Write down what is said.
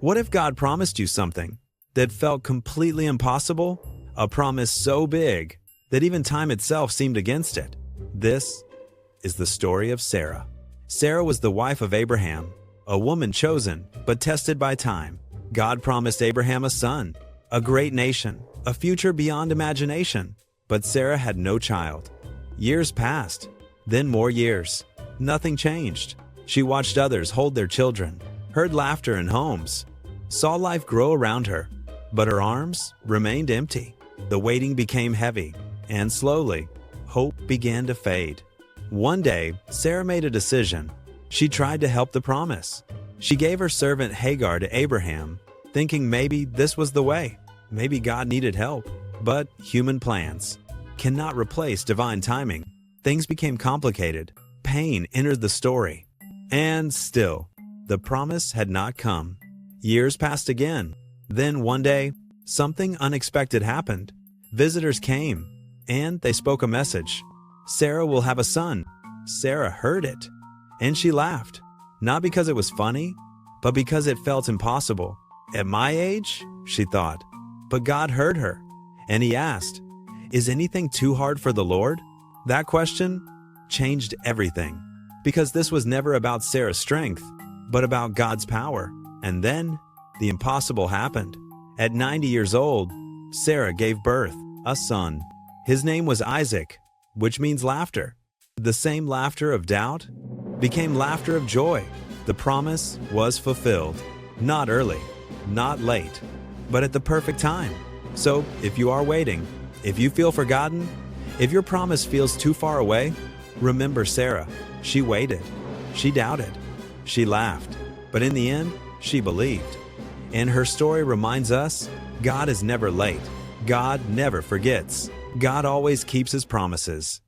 What if God promised you something that felt completely impossible? A promise so big that even time itself seemed against it. This is the story of Sarah. Sarah was the wife of Abraham, a woman chosen but tested by time. God promised Abraham a son, a great nation, a future beyond imagination. But Sarah had no child. Years passed, then more years. Nothing changed. She watched others hold their children, heard laughter in homes, saw life grow around her, but her arms remained empty. The waiting became heavy, and slowly, hope began to fade. One day, Sarah made a decision. She tried to help the promise. She gave her servant Hagar to Abraham, thinking maybe this was the way. Maybe God needed help. But human plans cannot replace divine timing. Things became complicated. Pain entered the story. And still, the promise had not come. Years passed again. Then one day, something unexpected happened. Visitors came, and they spoke a message. Sarah will have a son. Sarah heard it, and she laughed. Not because it was funny, but because it felt impossible. At my age, she thought. But God heard her, and He asked, "Is anything too hard for the Lord?" That question changed everything, because this was never about Sarah's strength, but about God's power. And then, the impossible happened. At 90 years old, Sarah gave birth, a son. His name was Isaac, which means laughter. The same laughter of doubt became laughter of joy. The promise was fulfilled. Not early, not late, but at the perfect time. So, if you are waiting, if you feel forgotten, if your promise feels too far away, remember Sarah. She waited. She doubted. She laughed. But in the end, she believed. And her story reminds us, God is never late. God never forgets. God always keeps His promises.